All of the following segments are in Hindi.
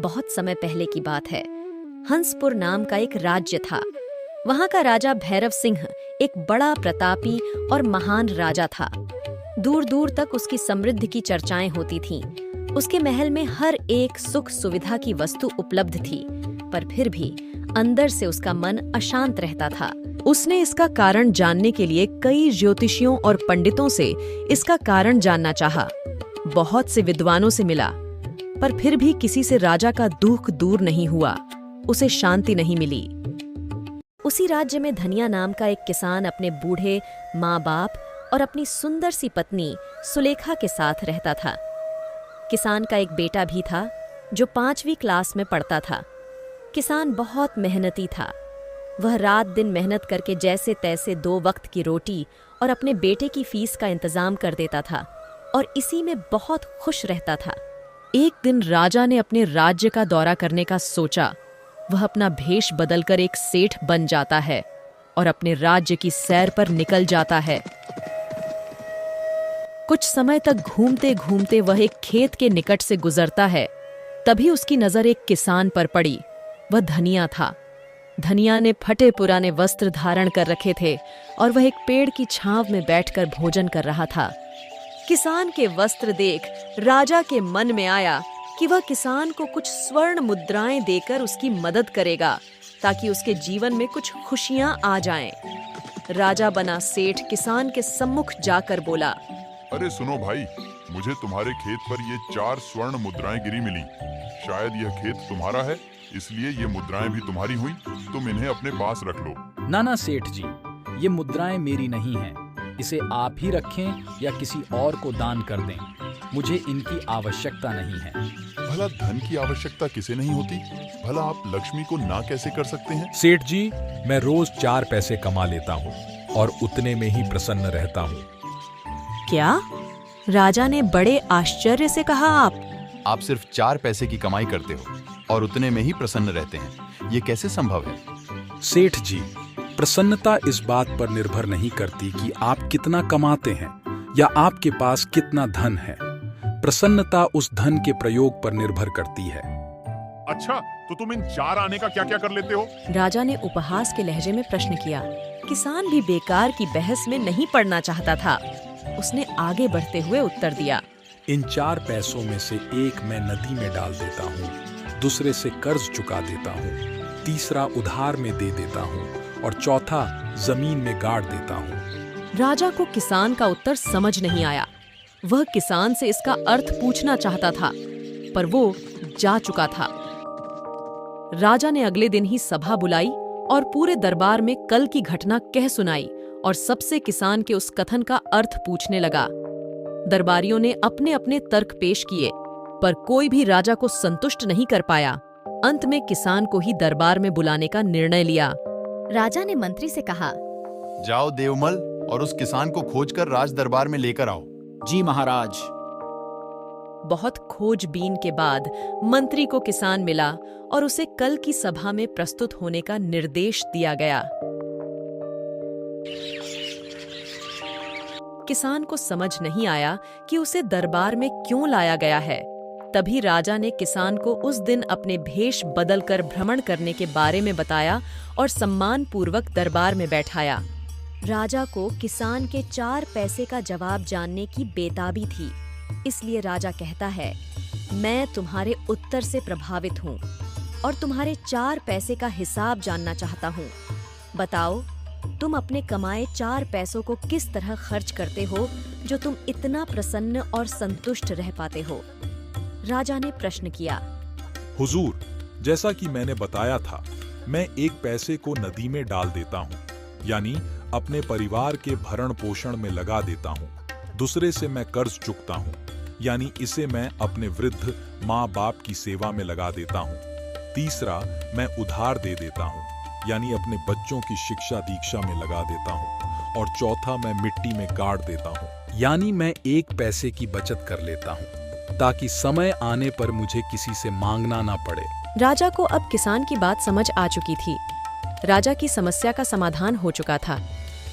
बहुत समय पहले की बात है। हंसपुर नाम का एक राज्य था। वहां का राजा भैरव सिंह एक बड़ा प्रतापी और महान राजा था। दूर दूर तक उसकी समृद्धि की चर्चाएं होती थीं। उसके महल में हर एक सुख सुविधा की वस्तु उपलब्ध थी, पर फिर भी अंदर से उसका मन अशांत रहता था। उसने इसका कारण जानने के लिए कई ज्योतिषियों और पंडितों से इसका कारण जानना चाहा। बहुत से विद्वानों से मिला, पर फिर भी किसी से राजा का दुख दूर नहीं हुआ। उसे शांति नहीं मिली। उसी राज्य में धनिया नाम का एक किसान अपने बूढ़े माँ बाप और अपनी सुंदर सी पत्नी सुलेखा के साथ रहता था। किसान का एक बेटा भी था जो 5वीं क्लास में पढ़ता था। किसान बहुत मेहनती था। वह रात दिन मेहनत करके जैसे तैसे 2 वक्त की रोटी और अपने बेटे की फीस का इंतजाम कर देता था और इसी में बहुत खुश रहता था। एक दिन राजा ने अपने राज्य का दौरा करने का सोचा। वह अपना भेष बदलकर एक सेठ बन जाता है और अपने राज्य की सैर पर निकल जाता है। कुछ समय तक घूमते घूमते वह एक खेत के निकट से गुजरता है। तभी उसकी नजर एक किसान पर पड़ी। वह धनिया था। धनिया ने फटे पुराने वस्त्र धारण कर रखे थे और वह एक पेड़ की छांव में बैठकर भोजन कर रहा था। किसान के वस्त्र देख राजा के मन में आया कि वह किसान को कुछ स्वर्ण मुद्राएं देकर उसकी मदद करेगा ताकि उसके जीवन में कुछ खुशियां आ जाएं। राजा बना सेठ किसान के सम्मुख जाकर बोला, अरे सुनो भाई, मुझे तुम्हारे खेत पर ये 4 स्वर्ण मुद्राएं गिरी मिली। शायद यह खेत तुम्हारा है, इसलिए ये मुद्राएं भी तुम्हारी हुई। तुम इन्हें अपने पास रख लो। ना सेठ जी, ये मुद्राएं मेरी नहीं हैं। इसे आप ही रखें या किसी और को दान कर दें। मुझे इनकी आवश्यकता नहीं है। भला धन की आवश्यकता किसे नहीं होती? भला आप लक्ष्मी को ना कैसे कर सकते हैं? सेठ जी, मैं रोज 4 पैसे कमा लेता हूँ और उतने में ही प्रसन्न रहता हूँ। क्या? राजा ने बड़े आश्चर्य से कहा। आप सिर्फ 4 पैसे की कमाई करते हो और उतने में ही प्रसन्न रहते हैं। ये कैसे संभव है? सेठ जी, प्रसन्नता इस बात पर निर्भर नहीं करती कि आप कितना कमाते हैं या आपके पास कितना धन है। प्रसन्नता उस धन के प्रयोग पर निर्भर करती है। अच्छा, तो तुम इन 4 आने का क्या क्या कर लेते हो? राजा ने उपहास के लहजे में प्रश्न किया। किसान भी बेकार की बहस में नहीं पड़ना चाहता था। उसने आगे बढ़ते हुए उत्तर दिया, इन 4 पैसों में से एक मैं नदी में डाल देता हूँ, दूसरे से कर्ज चुका देता हूँ, तीसरा उधार में दे देता हूँ और चौथा जमीन में गाड़ देता हूँ। राजा को किसान का उत्तर समझ नहीं आया। वह किसान से इसका अर्थ पूछना चाहता था, पर वो जा चुका था। राजा ने अगले दिन ही सभा बुलाई और पूरे दरबार में कल की घटना कह सुनाई और सबसे किसान के उस कथन का अर्थ पूछने लगा। दरबारियों ने अपने अपने तर्क पेश किए, पर कोई भी राजा को संतुष्ट नहीं कर पाया। अंत में किसान को ही दरबार में बुलाने का निर्णय लिया। राजा ने मंत्री से कहा, जाओ देवमल और उस किसान को खोजकर राज दरबार में लेकर आओ। जी महाराज। बहुत खोजबीन के बाद मंत्री को किसान मिला और उसे कल की सभा में प्रस्तुत होने का निर्देश दिया गया। किसान को समझ नहीं आया कि उसे दरबार में क्यों लाया गया है। तभी राजा ने किसान को उस दिन अपने भेष बदलकर भ्रमण करने के बारे में बताया और सम्मान पूर्वक दरबार में बैठाया। राजा को किसान के 4 पैसे का जवाब जानने की बेताबी थी, इसलिए राजा कहता है, मैं तुम्हारे उत्तर से प्रभावित हूँ और तुम्हारे 4 पैसे का हिसाब जानना चाहता हूँ। बताओ, तुम अपने कमाए 4 पैसों को किस तरह खर्च करते हो जो तुम इतना प्रसन्न और संतुष्ट रह पाते हो? राजा ने प्रश्न किया। हुजूर, जैसा कि मैंने बताया था, मैं 1 पैसे को नदी में डाल देता हूँ, यानी अपने परिवार के भरण पोषण में लगा देता हूँ। दूसरे से मैं कर्ज चुकता हूँ, यानी इसे मैं अपने वृद्ध माँ बाप की सेवा में लगा देता हूँ। तीसरा, मैं उधार दे देता हूँ, यानी अपने बच्चों की शिक्षा दीक्षा में लगा देता हूँ। और चौथा, मैं मिट्टी में गाड़ देता हूँ, यानी मैं 1 पैसे की बचत कर लेता हूँ ताकि समय आने पर मुझे किसी से मांगना ना पड़े। राजा को अब किसान की बात समझ आ चुकी थी। राजा की समस्या का समाधान हो चुका था।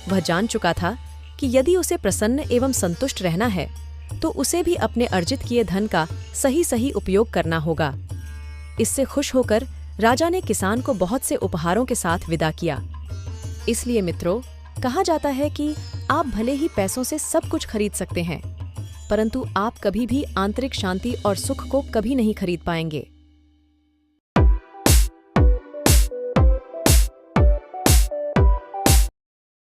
वह जान चुका था कि यदि उसे प्रसन्न एवं संतुष्ट रहना है तो उसे भी अपने अर्जित किए धन का सही उपयोग करना होगा। इससे खुश होकर राजा ने किसान को बहुत से उपहारों के साथ विदा किया। इसलिए मित्रों, कहा जाता है कि आप भले ही पैसों से सब कुछ खरीद सकते हैं, परंतु आप कभी भी आंतरिक शांति और सुख को कभी नहीं खरीद पाएंगे।